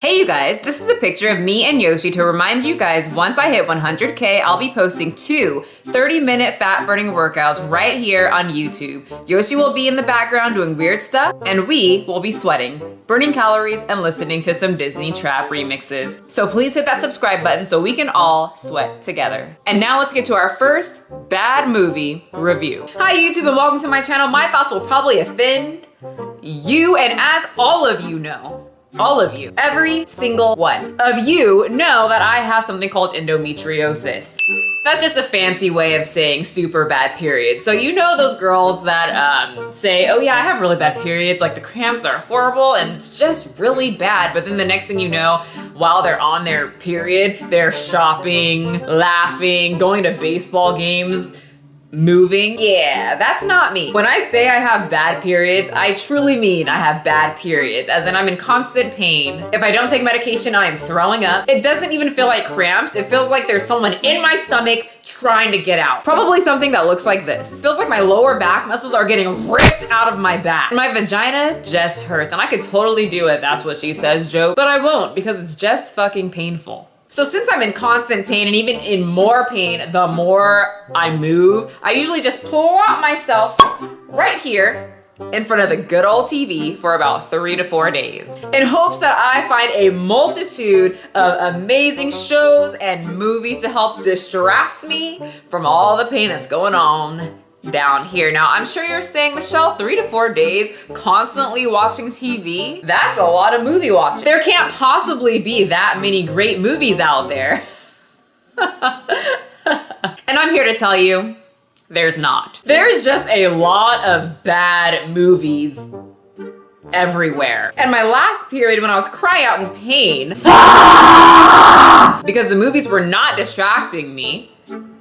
Hey you guys, this is a picture of me and Yoshi to remind you guys once I hit 100K, I'll be posting two 30-minute fat-burning workouts right here on YouTube. Yoshi will be in the background doing weird stuff, and we will be sweating, burning calories, and listening to some Disney trap remixes. So please hit that subscribe button so we can all sweat together. And now let's get to our first bad movie review. Hi YouTube and welcome to my channel. My thoughts will probably offend you, and as all of you know, all of you, every single one of you know that I have something called endometriosis. That's just a fancy way of saying super bad periods. So you know those girls that say, oh yeah, I have really bad periods, like the cramps are horrible and it's just really bad. But then the next thing you know, while they're on their period, they're shopping, laughing, going to baseball games, moving. Yeah, that's not me. When I say I have bad periods, I truly mean I have bad periods, as in I'm in constant pain. If I don't take medication, I am throwing up. It doesn't even feel like cramps. It feels like there's someone in my stomach trying to get out. Probably something that looks like this. Feels like my lower back muscles are getting ripped out of my back. My vagina just hurts, and I could totally do it, that's what she says joke, but I won't because it's just fucking painful. So since I'm in constant pain and even in more pain the more I move, I usually just plop myself right here in front of the good old TV for about 3 to 4 days in hopes that I find a multitude of amazing shows and movies to help distract me from all the pain that's going on down here. Now, I'm sure you're saying, Michelle, 3 to 4 days constantly watching TV? That's a lot of movie watching. There can't possibly be that many great movies out there. And I'm here to tell you, there's not. There's just a lot of bad movies everywhere. And my last period when I was crying out in pain because the movies were not distracting me,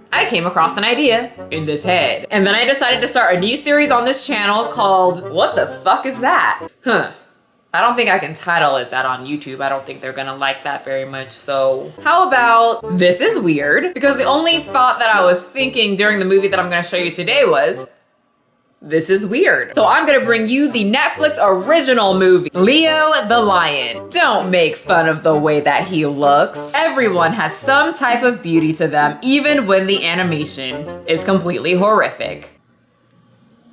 I came across an idea in this head. And then I decided to start a new series on this channel called, what the fuck is that? I don't think I can title it that on YouTube. I don't think they're gonna like that very much. So how about This Is Weird? Because the only thought that I was thinking during the movie that I'm gonna show you today was, this is weird. So I'm gonna bring you the Netflix original movie, Leo the Lion. Don't make fun of the way that he looks. Everyone has some type of beauty to them, even when the animation is completely horrific.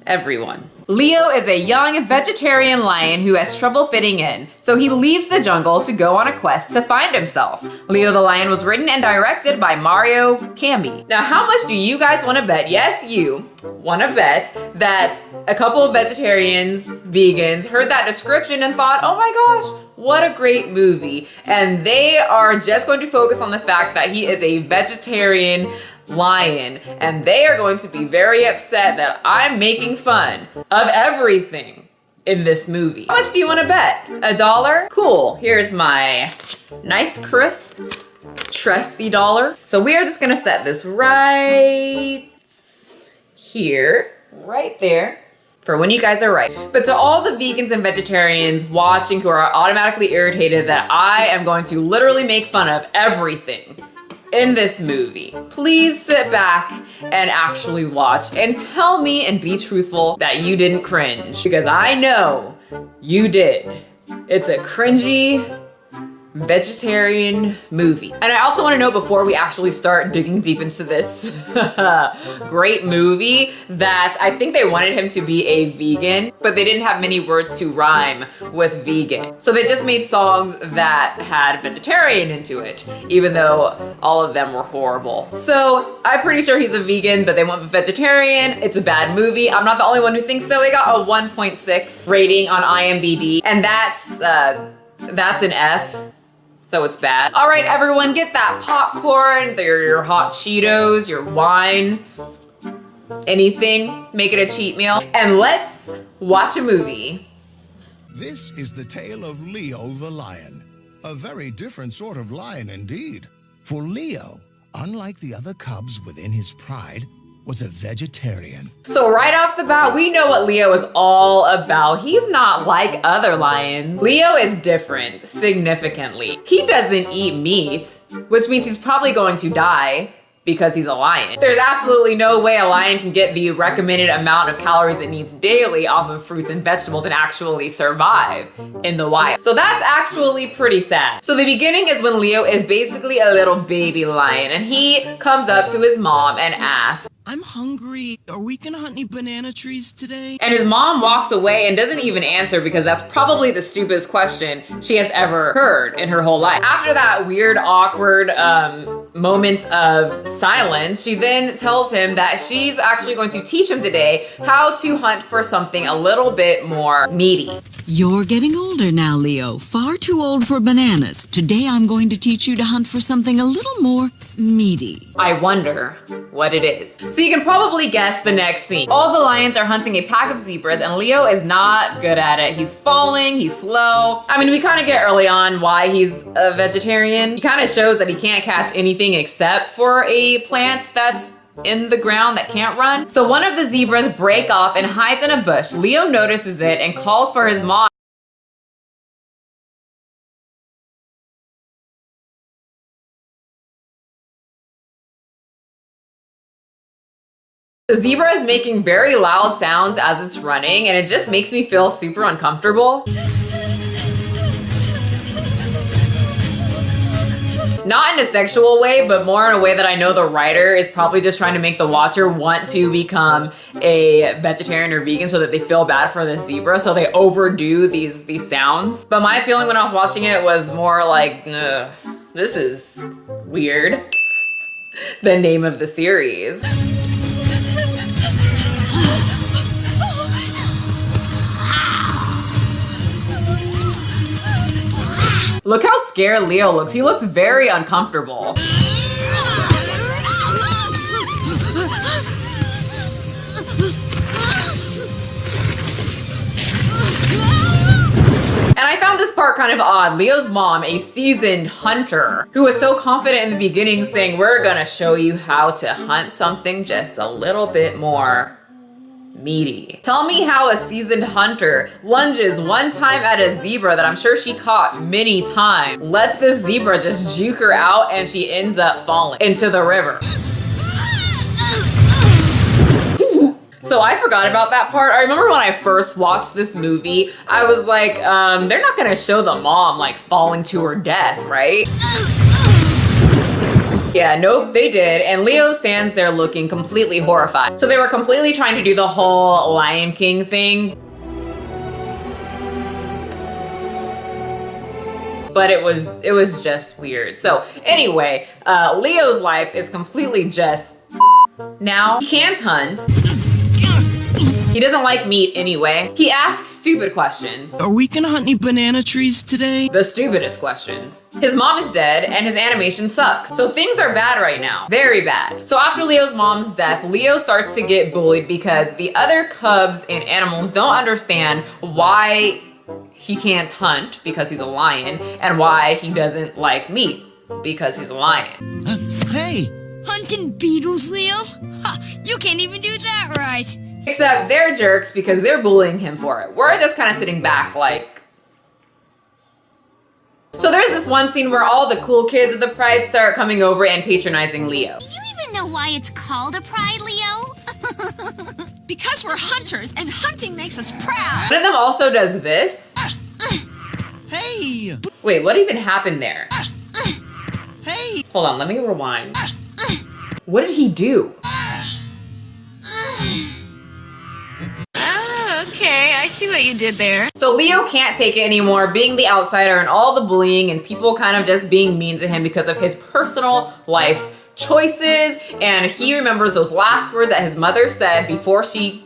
Everyone. Leo is a young vegetarian lion who has trouble fitting in, so he leaves the jungle to go on a quest to find himself. Leo the Lion was written and directed by Mario Cambi. Now, how much do you guys want to bet? Yes, you want to bet that a couple of vegetarians, vegans, heard that description and thought, oh my gosh, what a great movie. And they are just going to focus on the fact that he is a vegetarian lion, and they are going to be very upset that I'm making fun of everything in this movie. How much do you want to bet? $1? Cool. Here's my nice crisp trusty dollar. So we are just gonna set this right here, right there, for when you guys are right. But to all the vegans and vegetarians watching who are automatically irritated that I am going to literally make fun of everything in this movie, please sit back and actually watch and tell me and be truthful that you didn't cringe, because I know you did. It's a cringy vegetarian movie. And I also want to know, before we actually start digging deep into this great movie, that I think they wanted him to be a vegan, but they didn't have many words to rhyme with vegan. So they just made songs that had vegetarian into it, even though all of them were horrible. So I'm pretty sure he's a vegan, but they went with vegetarian. It's a bad movie. I'm not the only one who thinks so. It got a 1.6 rating on IMDb, and that's an F. So it's bad. All right, everyone, get that popcorn, your hot Cheetos, your wine, anything, make it a cheat meal, and let's watch a movie. This is the tale of Leo the lion. A very different sort of lion indeed. For Leo, unlike the other cubs within his pride, was a vegetarian. So right off the bat, we know what Leo is all about. He's not like other lions. Leo is different, significantly. He doesn't eat meat, which means he's probably going to die because he's a lion. There's absolutely no way a lion can get the recommended amount of calories it needs daily off of fruits and vegetables and actually survive in the wild. So that's actually pretty sad. So the beginning is when Leo is basically a little baby lion, and he comes up to his mom and asks, I'm hungry. Are we gonna hunt any banana trees today? and his mom walks away and doesn't even answer because that's probably the stupidest question she has ever heard in her whole life. After that weird, awkward moment of silence, she then tells him that she's actually going to teach him today how to hunt for something a little bit more meaty. You're getting older now, Leo. Far too old for bananas. Today I'm going to teach you to hunt for something a little more meaty. I wonder what it is. So you can probably guess the next scene. All the lions are hunting a pack of zebras, and Leo is not good at it. He's falling, he's slow. I mean, we kind of get early on why he's a vegetarian. He kind of shows that he can't catch anything except for a plant that's in the ground that can't run. So one of the zebras break off and hides in a bush. Leo notices it and calls for his mom. The zebra is making very loud sounds as it's running, and it just makes me feel super uncomfortable. Not in a sexual way, but more in a way that I know the writer is probably just trying to make the watcher want to become a vegetarian or vegan so that they feel bad for the zebra, so they overdo these sounds. But my feeling when I was watching it was more like, this is weird. The name of the series. Look how scared Leo looks. He looks very uncomfortable. And I found this part kind of odd. Leo's mom, a seasoned hunter, who was so confident in the beginning saying, we're gonna show you how to hunt something just a little bit more meaty. Tell me how a seasoned hunter lunges one time at a zebra that I'm sure she caught many times, lets this zebra just juke her out, and she ends up falling into the river. So I forgot about that part. I remember when I first watched this movie, I was like, they're not gonna show the mom like falling to her death, right? Yeah, nope, they did, and Leo stands there looking completely horrified. So they were completely trying to do the whole Lion King thing, but it was just weird. So anyway, Leo's life is completely just now. He can't hunt. He doesn't like meat anyway. He asks stupid questions. Are we gonna hunt any banana trees today? The stupidest questions. His mom is dead and his animation sucks. So things are bad right now. Very bad. So after Leo's mom's death, Leo starts to get bullied because the other cubs and animals don't understand why he can't hunt because he's a lion, and why he doesn't like meat because he's a lion. Hey! Hunting beetles, Leo? Ha, you can't even do that right. Except they're jerks because they're bullying him for it. We're just kind of sitting back like... So there's this one scene where all the cool kids of the Pride start coming over and patronizing Leo. Do you even know why it's called a pride, Leo? Because we're hunters, and hunting makes us proud. One of them also does this. Hey! Wait, what even happened there? Hey! Hold on, let me rewind. What did he do? Okay, I see what you did there. So Leo can't take it anymore, being the outsider and all the bullying and people kind of just being mean to him because of his personal life choices. And he remembers those last words that his mother said before she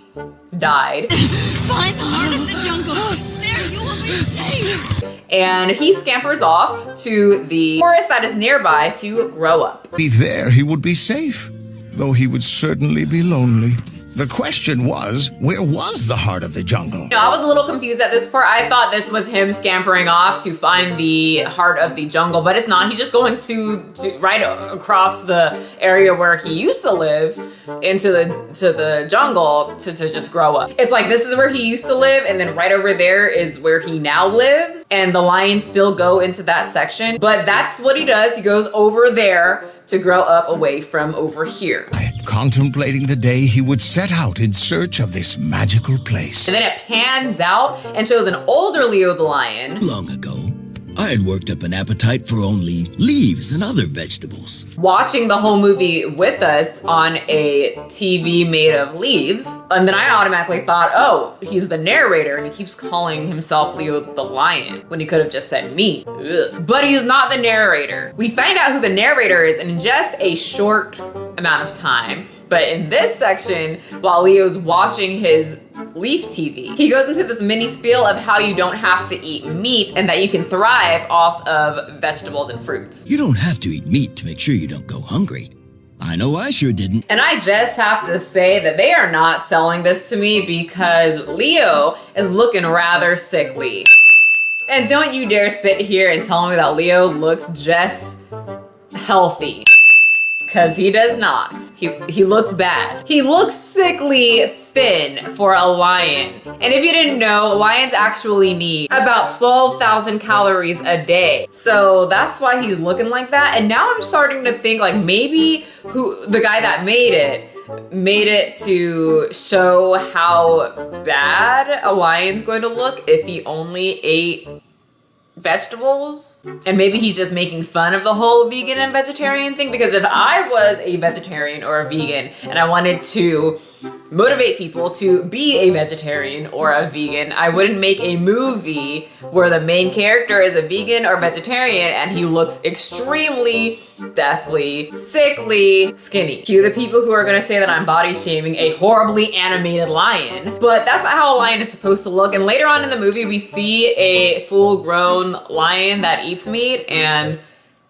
died. Find the heart of the jungle. There you will be safe. And he scampers off to the forest that is nearby to grow up. Be there, he would be safe, though he would certainly be lonely. The question was, where was the heart of the jungle? No, I was a little confused at this part. I thought this was him scampering off to find the heart of the jungle, but it's not. He's just going to right across the area where he used to live into the jungle to just grow up. It's like this is where he used to live, and then right over there is where he now lives, and the lions still go into that section. But that's what he does. He goes over there to grow up away from over here. Contemplating the day he would set out in search of this magical place. And then it pans out and shows an older Leo the lion. Long ago, I had worked up an appetite for only leaves and other vegetables. Watching the whole movie with us on a TV made of leaves. And then I automatically thought, oh, he's the narrator and he keeps calling himself Leo the lion when he could have just said me. Ugh. But he's not the narrator. We find out who the narrator is in just a short amount of time. But in this section, while Leo's watching his Leaf TV, he goes into this mini spiel of how you don't have to eat meat and that you can thrive off of vegetables and fruits. You don't have to eat meat to make sure you don't go hungry. I know I sure didn't. And I just have to say that they are not selling this to me because Leo is looking rather sickly. And don't you dare sit here and tell me that Leo looks just healthy. Because he does not. He looks bad. He looks sickly thin for a lion. And if you didn't know, lions actually need about 12,000 calories a day. So that's why he's looking like that. And now I'm starting to think like maybe the guy that made it to show how bad a lion's going to look if he only ate vegetables, and maybe he's just making fun of the whole vegan and vegetarian thing, because if I was a vegetarian or a vegan and I wanted to motivate people to be a vegetarian or a vegan, I wouldn't make a movie where the main character is a vegan or vegetarian and he looks extremely deathly, sickly, skinny. Cue the people who are gonna say that I'm body shaming a horribly animated lion, but that's not how a lion is supposed to look. And later on in the movie, we see a full-grown lion that eats meat, and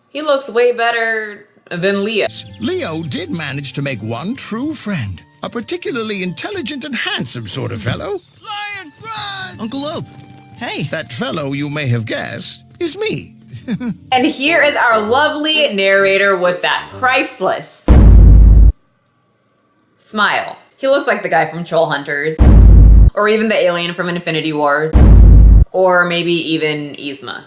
he looks way better than Leo. Leo did manage to make one true friend, a particularly intelligent and handsome sort of fellow. Lion, run! Uncle Ope, hey. That fellow, you may have guessed, is me. And here is our lovely narrator with that priceless smile. He looks like the guy from Troll Hunters, or even the alien from Infinity Wars, or maybe even Yzma.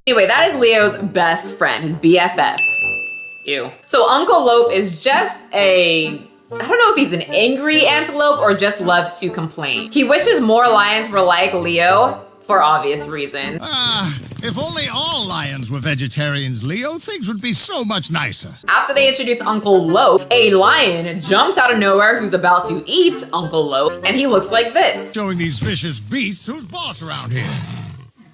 Anyway, that is Leo's best friend, his BFF. Ew. So Uncle Lope is just I don't know if he's an angry antelope or just loves to complain. He wishes more lions were like Leo, for obvious reasons. If only all lions were vegetarians, Leo, things would be so much nicer. After they introduce Uncle Lope, a lion jumps out of nowhere who's about to eat Uncle Lope, and he looks like this. Showing these vicious beasts who's boss around here.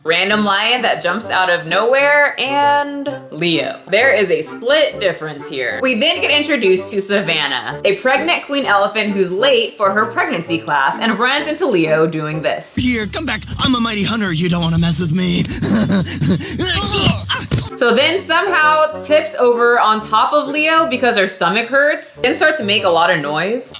Random lion that jumps out of nowhere, and Leo. There is a split difference here. We then get introduced to Savannah, a pregnant queen elephant who's late for her pregnancy class and runs into Leo doing this. Here, come back. I'm a mighty hunter. You don't want to mess with me. So then somehow tips over on top of Leo because her stomach hurts and starts to make a lot of noise.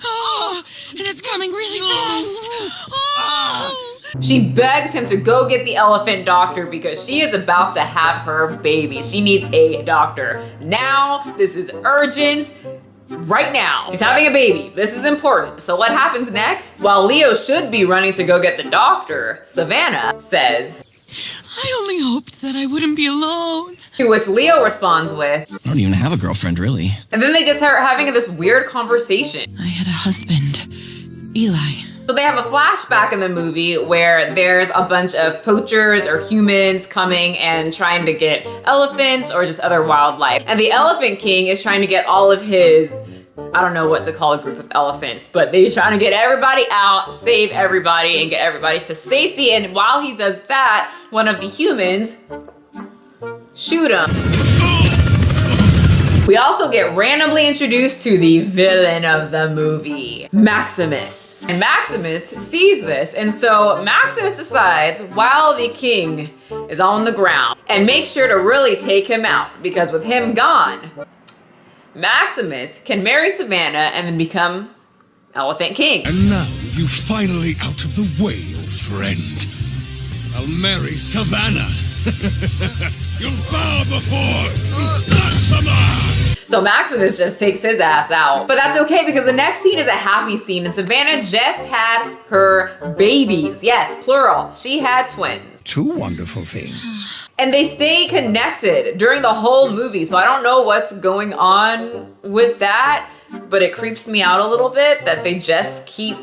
Oh, and it's coming really fast. Oh. She begs him to go get the elephant doctor because she is about to have her baby. She needs a doctor. Now, this is urgent. Right now. She's having a baby. This is important. So what happens next? While Leo should be running to go get the doctor, Savannah says, I only hoped that I wouldn't be alone. To which Leo responds with, I don't even have a girlfriend, really. and then they just start having this weird conversation. I had a husband, Eli. So they have a flashback in the movie where there's a bunch of poachers or humans coming and trying to get elephants or just other wildlife. And the Elephant King is trying to get all of his, I don't know what to call a group of elephants, but they're trying to get everybody out, save everybody, and get everybody to safety. And while he does that, one of the humans shoot him. We also get randomly introduced to the villain of the movie, Maximus. And Maximus sees this, and so Maximus decides, while the king is on the ground, and makes sure to really take him out, because with him gone, Maximus can marry Savannah and then become Elephant King. And now you finally out of the way, old friend. I'll marry Savannah. You'll bow before Bloodsomer! So Maximus just takes his ass out. But that's okay because the next scene is a happy scene and Savannah just had her babies. Yes, plural. She had twins. Two wonderful things. And they stay connected during the whole movie. So I don't know what's going on with that, but it creeps me out a little bit that they just keep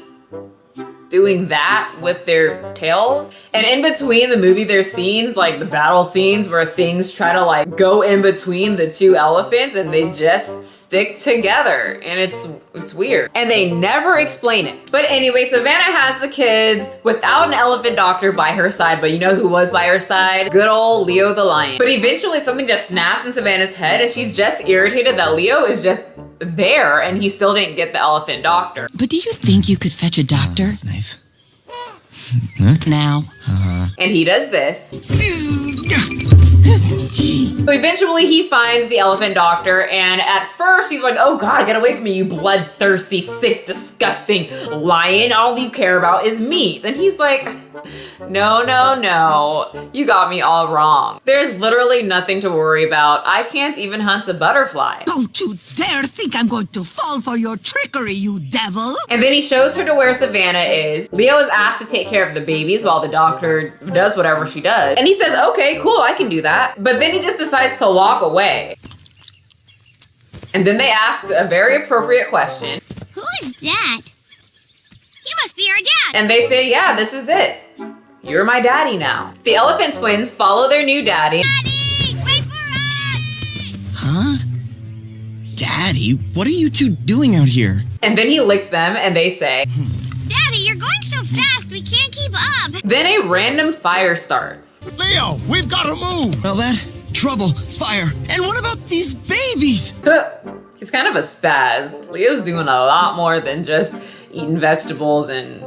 doing that with their tails. And in between the movie, there's scenes like the battle scenes where things try to like go in between the two elephants and they just stick together. And it's weird. And they never explain it. But anyway, Savannah has the kids without an elephant doctor by her side. But you know who was by her side? Good old Leo the lion. But eventually something just snaps in Savannah's head and she's just irritated that Leo is just there and he still didn't get the elephant doctor. But do you think you could fetch a doctor? That's nice. Now. And he does this. So eventually he finds the elephant doctor and at first he's like, oh God, get away from me, you bloodthirsty, sick, disgusting lion. All you care about is meat. And he's like, no, no, no, you got me all wrong. There's literally nothing to worry about. I can't even hunt a butterfly. Don't you dare think I'm going to fall for your trickery, you devil! And then he shows her to where Savannah is. Leo is asked to take care of the babies while the doctor does whatever she does. And he says, okay, cool, I can do that. But then he just decides to walk away. And then they asked a very appropriate question. Who is that? He must be our dad. And they say, yeah, this is it. You're my daddy now. The elephant twins follow their new daddy. Daddy, wait for us! Huh? Daddy, what are you two doing out here? And then he licks them and they say, Daddy, you're going so fast, we can't keep up. then a random fire starts. Leo, we've got to move! Well, that, trouble, fire, and what about these babies? He's kind of a spaz. Leo's doing a lot more than just eating vegetables and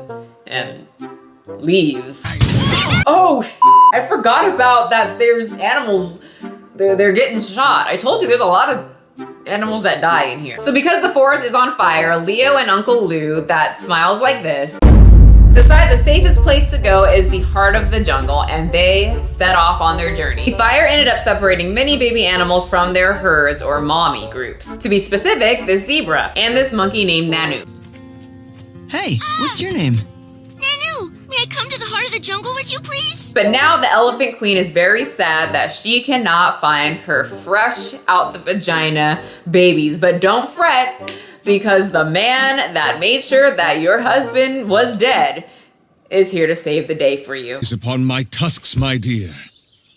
leaves. Oh, I forgot about that. There's animals. They're getting shot. I told you there's a lot of animals that die in here. So because the forest is on fire, Leo and Uncle Lou, that smiles like this, decide the safest place to go is the heart of the jungle, and they set off on their journey. The fire ended up separating many baby animals from their herds or mommy groups. To be specific, this zebra and this monkey named Nanu. Hey, what's your name? Nanu, may I come to the heart of the jungle with you, please? But now the elephant queen is very sad that she cannot find her fresh out the vagina babies. But don't fret, because the man that made sure that your husband was dead is here to save the day for you. Is upon my tusks, my dear.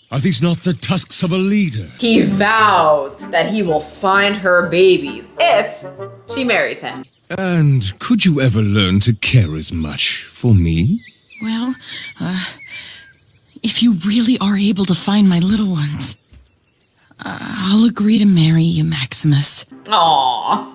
Are these not the tusks of a leader? He vows that he will find her babies if she marries him. And could you ever learn to care as much for me? Well, if you really are able to find my little ones, I'll agree to marry you, Maximus. Aww.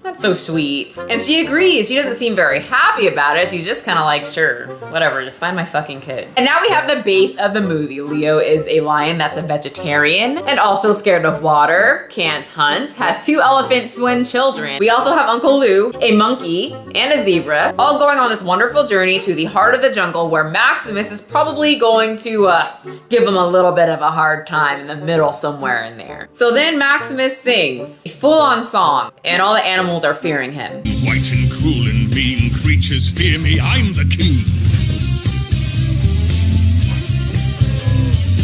That's so sweet. And she agrees. She doesn't seem very happy about it. She's just kind of like, sure, whatever, just find my fucking kids. And now we have the base of the movie. Leo is a lion that's a vegetarian and also scared of water, can't hunt, has 2 elephant twin children. We also have Uncle Lou, a monkey, and a zebra, all going on this wonderful journey to the heart of the jungle where Maximus is probably going to give them a little bit of a hard time in the middle somewhere in there. So then Maximus sings a full-on song and all the animals are fearing him. White and cruel and mean creatures fear me, I'm the king.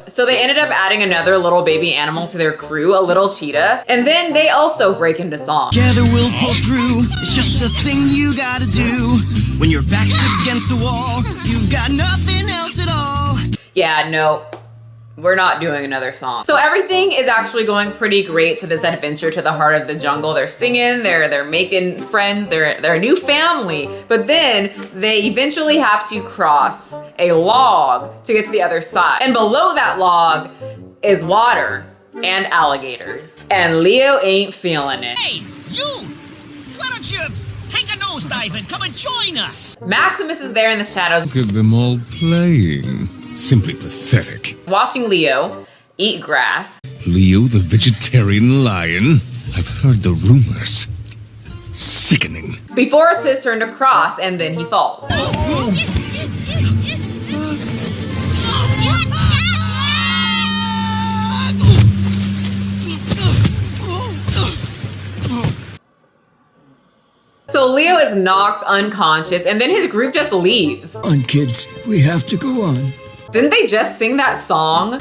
So they ended up adding another little baby animal to their crew, a little cheetah, and then they also break into song. Together we'll pull through. It's just a thing you gotta do. When your back's against the wall, you've got nothing else at all. Yeah, no, we're not doing another song. So everything is actually going pretty great to this adventure to the heart of the jungle. They're singing, they're making friends, they're a new family. But then they eventually have to cross a log to get to the other side. And below that log is water and alligators. And Leo ain't feeling it. Hey, you! Why don't you take a nosedive and come and join us? Maximus is there in the shadows Look at them all playing. Simply pathetic. watching Leo eat grass. Leo the vegetarian lion? I've heard the rumors. Sickening. Before it's his turn to cross, and then he falls. So Leo is knocked unconscious, and then his group just leaves. On, kids, we have to go on. Didn't they just sing that song?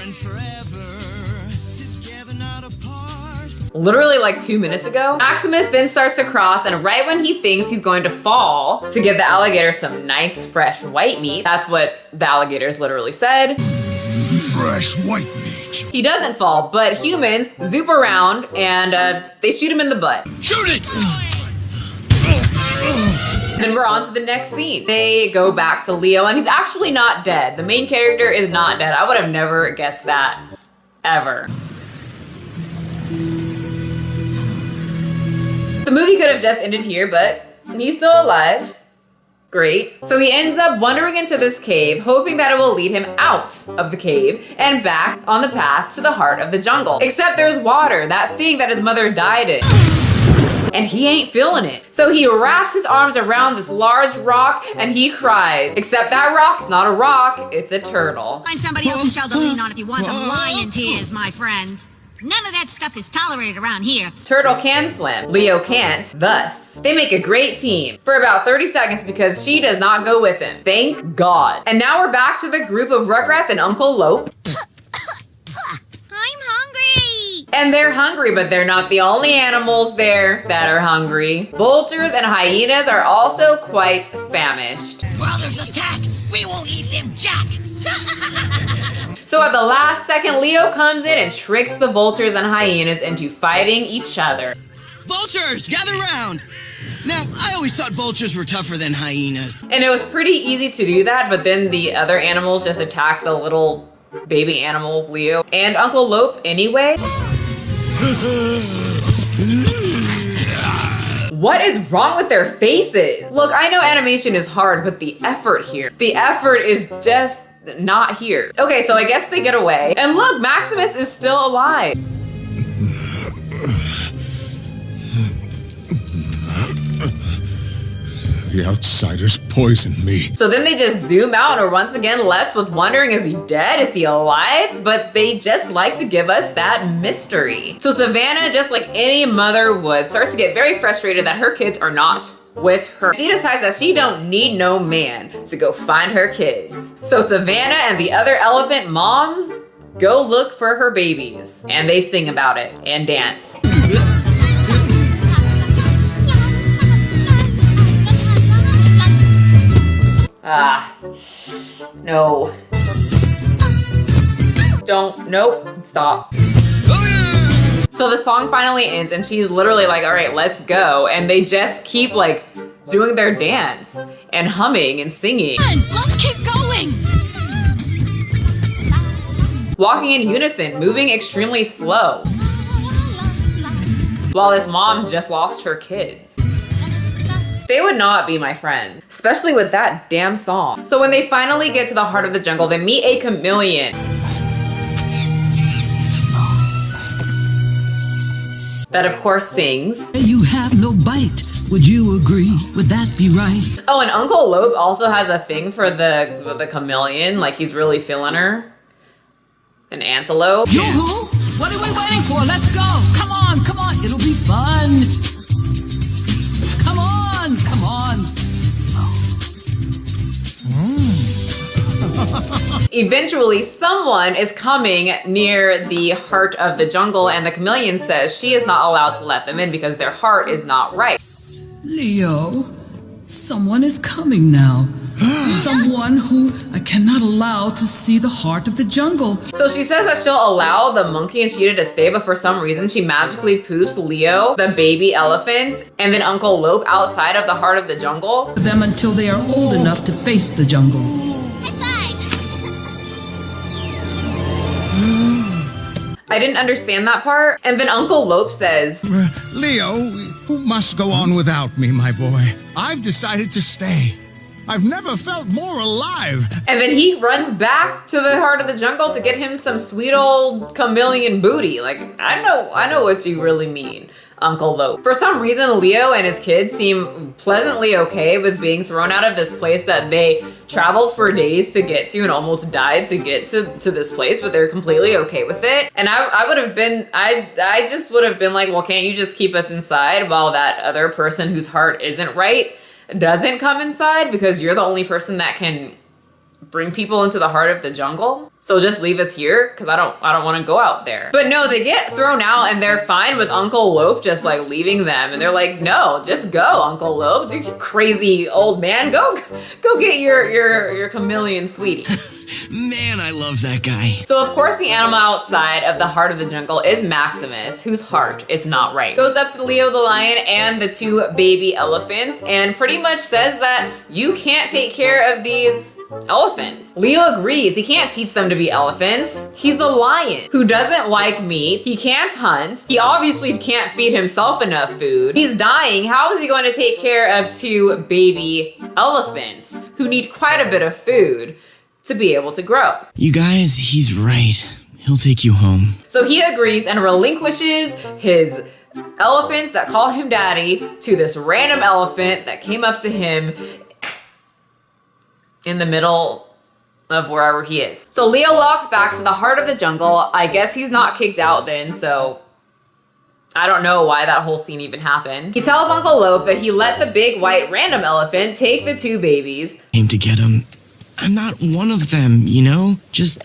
Literally like 2 minutes ago. Maximus then starts to cross, and right when he thinks he's going to fall to give the alligator some nice fresh white meat, that's what the alligators literally said. Fresh white meat. He doesn't fall, but humans zoop around and they shoot him in the butt. Shoot it! And then we're on to the next scene. They go back to Leo, and he's actually not dead. The main character is not dead. I would have never guessed that, ever. The movie could have just ended here, but he's still alive. Great. So he ends up wandering into this cave, hoping that it will lead him out of the cave and back on the path to the heart of the jungle. Except there's water, that thing that his mother died in. And he ain't feeling it. So he wraps his arms around this large rock and he cries. Except that rock's not a rock, it's a turtle. Find somebody else's shell to lean on if you want some lion tears, my friend. None of that stuff is tolerated around here. Turtle can swim, Leo can't, thus. They make a great team for about 30 seconds because she does not go with him. Thank God. And now we're back to the group of Rugrats and Uncle Lope. I'm hungry. And they're hungry, but they're not the only animals there that are hungry. Vultures and hyenas are also quite famished. Brothers attack! We won't eat them, Jack! So at the last second, Leo comes in and tricks the vultures and hyenas into fighting each other. Vultures, gather round! Now, I always thought vultures were tougher than hyenas. And it was pretty easy to do that, but then the other animals just attack the little baby animals, Leo and Uncle Lope anyway. What is wrong with their faces? Look, I know animation is hard, but the effort here, the effort is just not here. Okay, so I guess they get away. And look, Maximus is still alive. The outsiders poisoned me. So then they just zoom out and are once again left with wondering, is he dead? Is he alive? But they just like to give us that mystery. So Savannah, just like any mother would, starts to get very frustrated that her kids are not with her. She decides that she don't need no man to go find her kids. So Savannah and the other elephant moms go look for her babies. And they sing about it and dance. No. Nope, stop. So the song finally ends and she's literally like, all right, let's go. And they just keep like doing their dance and humming and singing. Let's keep going. Walking in unison, moving extremely slow. While his mom just lost her kids. They would not be my friend, especially with that damn song. So when they finally get to the heart of the jungle, they meet a chameleon. That of course sings. You have no bite. Would you agree? Would that be right? Oh, and Uncle Lope also has a thing for the chameleon, like he's really feeling her. An antelope. Yoo-hoo! What are we waiting for? Let's go! Come on, it'll be fun! Come on! Eventually, someone is coming near the heart of the jungle, and the chameleon says she is not allowed to let them in because their heart is not right. Leo, someone is coming now. Someone who I cannot allow to see the heart of the jungle. So she says that she'll allow the monkey and cheetah to stay, but for some reason she magically poofs Leo, the baby elephants, and then Uncle Lope outside of the heart of the jungle. Them until they are old enough to face the jungle. I didn't understand that part. And then Uncle Lope says, Leo, you must go on without me, my boy. I've decided to stay. I've never felt more alive. And then he runs back to the heart of the jungle to get him some sweet old chameleon booty. Like, I know what you really mean, Uncle Lope. For some reason, Leo and his kids seem pleasantly okay with being thrown out of this place that they traveled for days to get to and almost died to get to this place, but they're completely okay with it. And I just would have been like, well, can't you just keep us inside while that other person whose heart isn't right doesn't come inside, because you're the only person that can bring people into the heart of the jungle? So just leave us here, because I don't want to go out there. But no, they get thrown out and they're fine with Uncle Lope just like leaving them, and they're like, no, just go, Uncle Lope, you crazy old man, go get your chameleon sweetie. Man, I love that guy. So of course the animal outside of the heart of the jungle is Maximus, whose heart is not right. Goes up to Leo the lion and the two baby elephants and pretty much says that you can't take care of these elephants. Leo agrees, he can't teach them to be elephants. He's a lion who doesn't like meat. He can't hunt. He obviously can't feed himself enough food. He's dying. How is he going to take care of two baby elephants who need quite a bit of food to be able to grow? You guys, he's right. He'll take you home. So he agrees and relinquishes his elephants that call him daddy to this random elephant that came up to him in the middle of wherever he is. So Leo walks back to the heart of the jungle. I guess he's not kicked out then, so I don't know why that whole scene even happened. He tells Uncle Lope that he let the big white random elephant take the two babies. Came to get him. I'm not one of them, you know? Just,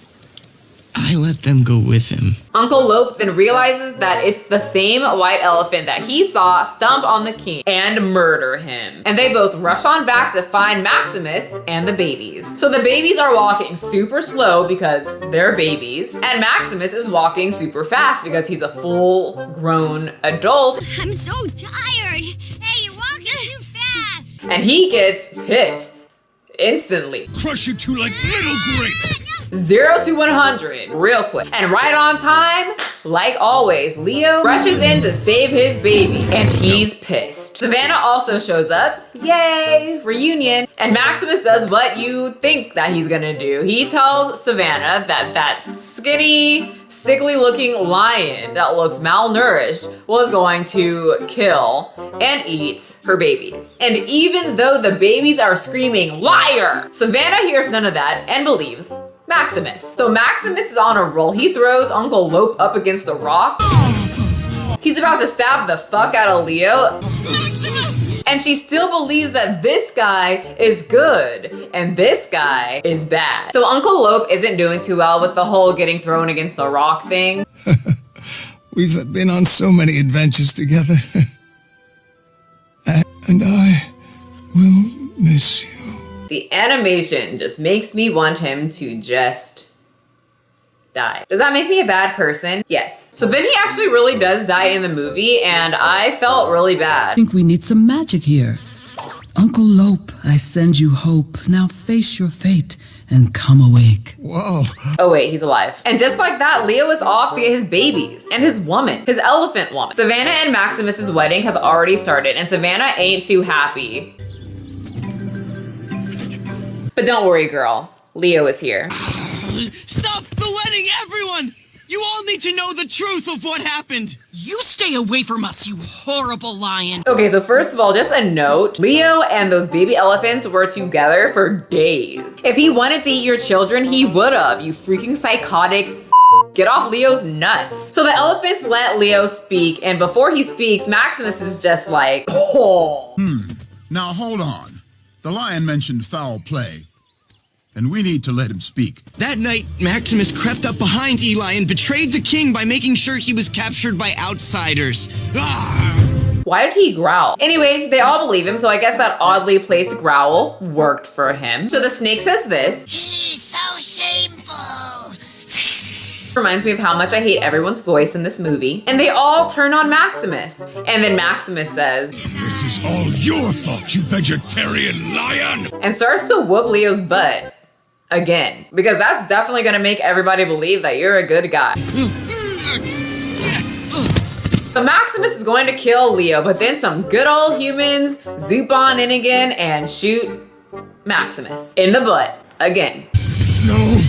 I let them go with him. Uncle Lope then realizes that it's the same white elephant that he saw stomp on the king and murder him. And they both rush on back to find Maximus and the babies. So the babies are walking super slow because they're babies, and Maximus is walking super fast because he's a full-grown adult. I'm so tired. Hey, you're walking too fast. And he gets pissed instantly. Crush you two like little grapes. 0 to 100 real quick. And right on time, like always, Leo rushes in to save his baby, and he's pissed. Savannah also shows up. Yay, reunion. And Maximus does what you think that he's gonna do. He tells Savannah that skinny, sickly looking lion that looks malnourished was going to kill and eat her babies. And even though the babies are screaming, liar, Savannah hears none of that and believes Maximus. So Maximus is on a roll. He throws Uncle Lope up against a rock. He's about to stab the fuck out of Leo. Maximus! And she still believes that this guy is good and this guy is bad. So Uncle Lope isn't doing too well with the whole getting thrown against the rock thing. We've been on so many adventures together. And I will miss you. The animation just makes me want him to just die. Does that make me a bad person? Yes. So then he actually really does die in the movie, and I felt really bad. I think we need some magic here. Uncle Lope, I send you hope. Now face your fate and come awake. Whoa. Oh wait, he's alive. And just like that, Leo is off to get his babies and his woman, his elephant woman. Savannah and Maximus's wedding has already started, and Savannah ain't too happy. But don't worry, girl. Leo is here. Stop the wedding, everyone! You all need to know the truth of what happened. You stay away from us, you horrible lion. Okay, so first of all, just a note. Leo and those baby elephants were together for days. If he wanted to eat your children, he would've, you freaking psychotic. Get off Leo's nuts. So the elephants let Leo speak, and before he speaks, Maximus is just like, oh. Now hold on. The lion mentioned foul play, and we need to let him speak. That night, Maximus crept up behind Eli and betrayed the king by making sure he was captured by outsiders. Why did he growl? Anyway, they all believe him, so I guess that oddly placed growl worked for him. So the snake says this. He's so shameful. Reminds me of how much I hate everyone's voice in this movie. And they all turn on Maximus. And then Maximus says, This is all your fault, you vegetarian lion! and starts to whoop Leo's butt again. Because that's definitely gonna make everybody believe that you're a good guy. So Maximus is going to kill Leo, but then some good old humans zoop on in again and shoot Maximus in the butt again. No.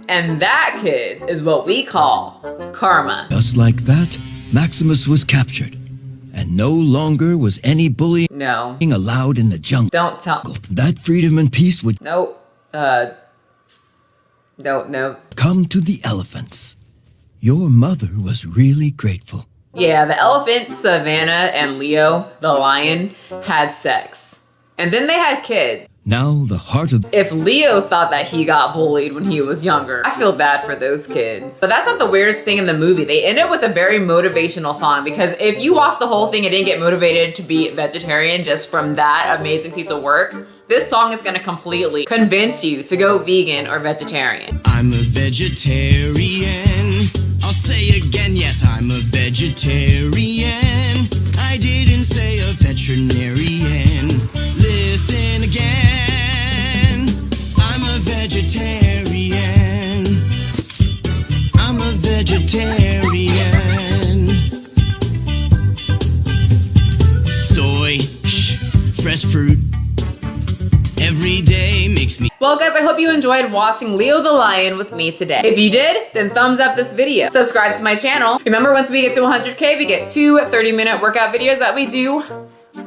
And that, kids, is what we call karma. Just like that, Maximus was captured, and no longer was any bullying No. allowed in the jungle. Don't tell. That freedom and peace would Nope. No. come to the elephants. Your mother was really grateful. Yeah, the elephant, Savannah, and Leo, the lion, had sex. And then they had kids. Now the heart of If Leo thought that he got bullied when he was younger, I feel bad for those kids. But that's not the weirdest thing in the movie. They end it with a very motivational song, because if you watch the whole thing and didn't get motivated to be vegetarian just from that amazing piece of work, this song is gonna completely convince you to go vegan or vegetarian. I'm a vegetarian. I'll say again, yes, I'm a vegetarian. I didn't say a veterinarian. Listen again. I'm a vegetarian. I'm a vegetarian. Soy, fresh fruit. Every day makes me. Well, guys, I hope you enjoyed watching Leo the Lion with me today. If you did, then thumbs up this video. Subscribe to my channel. Remember, once we get to 100K, we get 2 30-minute workout videos that we do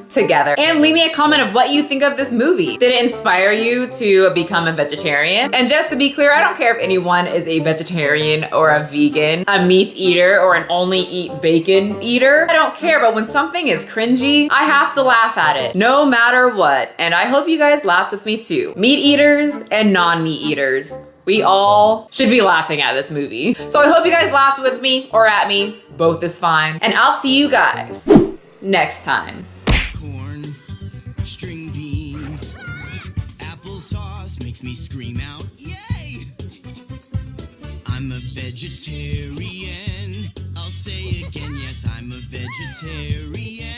together. And leave me a comment of what you think of this movie. Did it inspire you to become a vegetarian? And just to be clear, I don't care if anyone is a vegetarian or a vegan, a meat eater, or an only eat bacon eater. I don't care, but when something is cringy, I have to laugh at it, no matter what. And I hope you guys laughed with me too. Meat eaters and non-meat eaters. We all should be laughing at this movie. So I hope you guys laughed with me or at me. Both is fine. And I'll see you guys next time. Corn, string beans, applesauce makes me scream out, yay! I'm a vegetarian. I'll say again, yes, I'm a vegetarian.